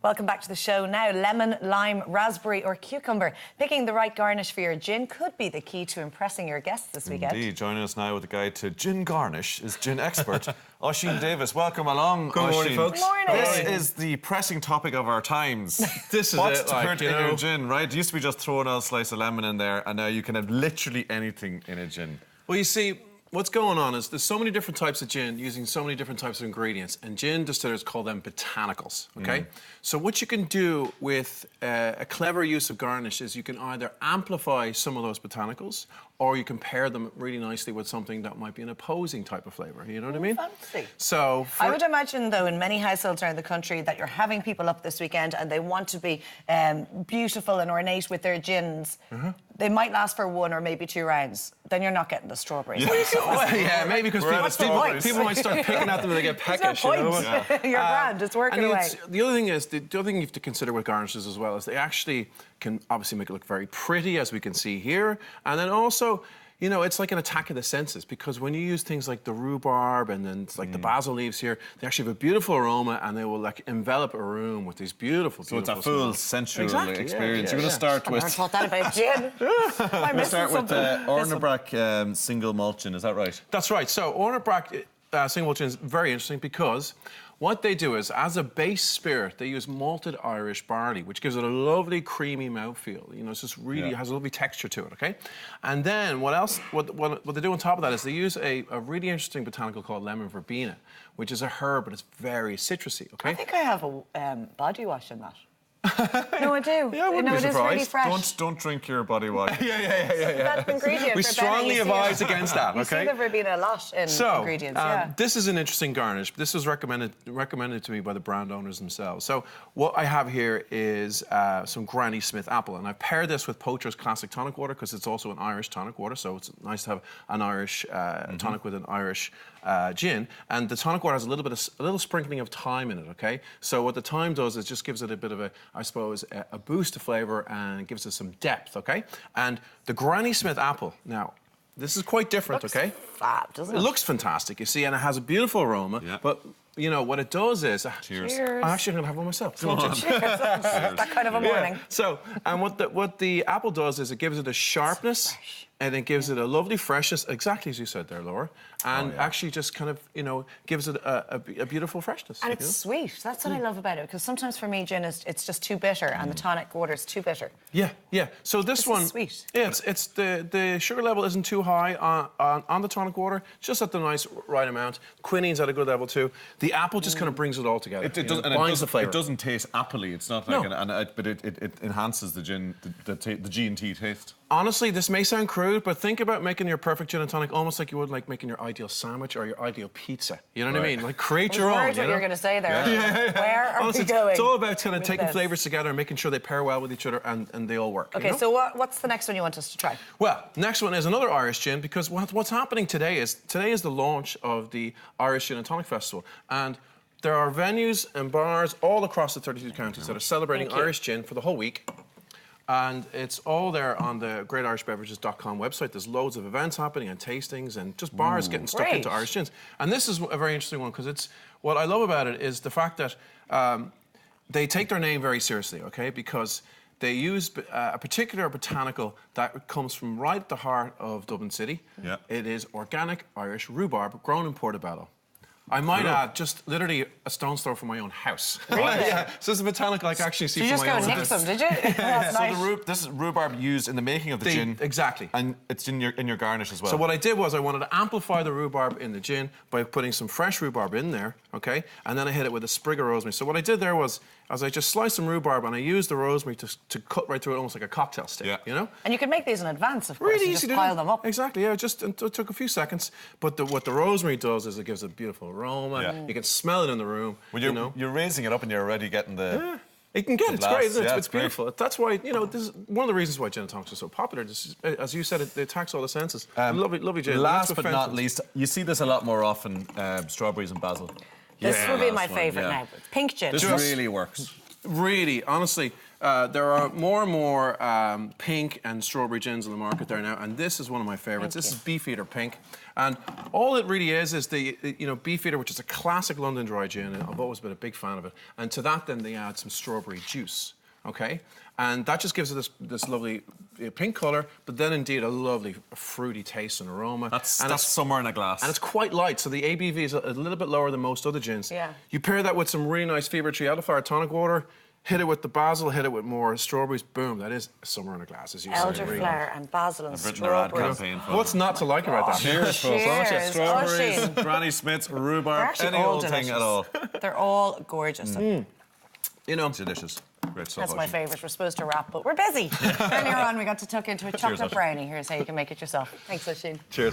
Welcome back to the show now. Lemon, lime, raspberry or cucumber. Picking the right garnish for your gin could be the key to impressing your guests this weekend. Indeed. Joining us now with the guide to gin garnish is gin expert Oisín Davis. Welcome along, Good morning, folks. Good morning. This is the pressing topic of our times. This is What's it, to like, put in your gin, right? It used to be just throwing a slice of lemon in there, and now you can have literally anything in a gin. Well, you see, what's going on is there's so many different types of gin using so many different types of ingredients, and gin distillers call them botanicals, okay? So what you can do with a clever use of garnish is you can either amplify some of those botanicals or you can pair them really nicely with something that might be an opposing type of flavour, you know what I mean? Fancy. So I would imagine, though, in many households around the country that you're having people up this weekend and they want to be beautiful and ornate with their gins. They might last for 1 or maybe 2 rounds. Then you're not getting the strawberries. yeah, maybe because people might start picking at them and they get peckish. There's no point. You know? You're grand, it's working away. The other thing is, the other thing you have to consider with garnishes as well is they actually can obviously make it look very pretty, as we can see here. And then also, you know, it's like an attack of the senses because when you use things like the rhubarb and then like the basil leaves here, they actually have a beautiful aroma and they will like envelop a room with these beautiful, So it's a full sensual experience. Yeah, You're going to start I with... never thought that about gin. We'll start with Ornabrack single malt gin, is that right? That's right. So Ornabrack single malt gin is very interesting because what they do is, as a base spirit, they use malted Irish barley, which gives it a lovely creamy mouthfeel. You know, it's just really has a lovely texture to it, okay? And then what else, what they do on top of that is they use a really interesting botanical called lemon verbena, which is a herb, but it's very citrusy, okay? I think I have a body wash in that. No, I do. Yeah, I wouldn't no, be it is really surprised. fresh. Don't drink your body wash. That ingredient We for strongly Benny, you see advise it. against that, You see okay? the verbena a lot in ingredients, This is an interesting garnish. This was recommended to me by the brand owners themselves. So what I have here is some Granny Smith apple, and I've paired this with Poacher's Classic Tonic Water because it's also an Irish tonic water, so it's nice to have an Irish tonic with an Irish gin. And the tonic water has a little sprinkling of thyme in it, okay? So what the thyme does is just gives it a bit of a, I suppose, a boost of flavour and gives it some depth, okay? And the Granny Smith apple, now, this is quite different, Looks okay? fab, doesn't it? It looks fantastic, you see, and it has a beautiful aroma. Yeah. But, you know, what it does is... Cheers. I'm actually going to have one myself. Come on. Cheers. That kind of a morning. So, and what the apple does is it gives it a sharpness and it gives it a lovely freshness, exactly as you said there, Laura, and actually just kind of, you know, gives it a beautiful freshness. And it's sweet. That's what I love about it, because sometimes for me, gin it's just too bitter, and the tonic water is too bitter. Yeah. So this one, is sweet. Yeah, it's the sugar level isn't too high on the tonic water, just at the nice right amount. Quinine's at a good level too. The apple just kind of brings it all together. Binds the flavour. It doesn't taste appley. It's not like but it enhances the gin, the G&T taste. Honestly, this may sound crude, but think about making your perfect gin and tonic almost like you would like making your ideal sandwich or your ideal pizza. You know what I mean? Like create your own. What you're going to say there. Where are Honestly, we going? It's all about kind of taking this? flavours together and making sure they pair well with each other and they all work. Okay, you know? so what's the next one you want us to try? Well, next one is another Irish gin because what's happening today is the launch of the Irish Gin and Tonic Festival, and there are venues and bars all across the 32 counties that are celebrating Irish gin for the whole week. And it's all there on the greatirishbeverages.com website. There's loads of events happening and tastings and just bars getting stuck into Irish gins. And this is a very interesting one because it's what I love about it is the fact that they take their name very seriously, okay? Because they use a particular botanical that comes from right at the heart of Dublin City. Yeah. It is organic Irish rhubarb grown in Portobello. I might add, just literally a stone's throw from my own house. Really? Yeah. So it's a botanical I can actually see from my own house. You just go and nix them, did you? That's nice. This is rhubarb used in the making of the gin. Exactly. And it's in your garnish as well. So what I did was I wanted to amplify the rhubarb in the gin by putting some fresh rhubarb in there, okay? And then I hit it with a sprig of rosemary. So what I did there was I just sliced some rhubarb and I used the rosemary to cut right through it almost like a cocktail stick, you know? And you can make these in advance, of course. Really you easy just to pile do. them up. Exactly, yeah. It took a few seconds. But what the rosemary does is it gives a beautiful aroma. Yeah. You can smell it in the room. Well, you're raising it up and you're already getting the... Yeah. You can get it. It's glass. great, isn't it? Yeah, it's beautiful. great. That's why, you know, this is one of the reasons why gin and tonics are so popular. This is, as you said, it attacks all the senses. Lovely gin. Last but not least, you see this a lot more often, strawberries and basil. This will be my last one, favourite now. Pink gin. This really works. Really, honestly, there are more and more pink and strawberry gins on the market there now, and this is one of my favourites. This is Beefeater Pink, and all it really is the Beefeater, which is a classic London dry gin. I've always been a big fan of it, and to that then they add some strawberry juice. Okay, and that just gives it this lovely pink colour, but then indeed a lovely fruity taste and aroma. That's summer in a glass. And it's quite light, so the ABV is a little bit lower than most other gins. Yeah. You pair that with some really nice Fever Tree Elderflower tonic water, hit it with the basil, hit it with more strawberries, boom, that is summer in a glass, as you say. Elderflower and basil and I've written a ad strawberries. campaign for What's not to like about that? Cheers, folks. Cheers. Strawberries, Oisin. Granny Smith's, They're rhubarb, actually any all old thing at all. They're all gorgeous. You know, It's delicious. Great stuff. That's my Oisin. favourite. We're supposed to wrap, but we're busy. Earlier on, we got to tuck into a chocolate Oisin. brownie. Here's how you can make it yourself. Thanks, Oisin. Cheers.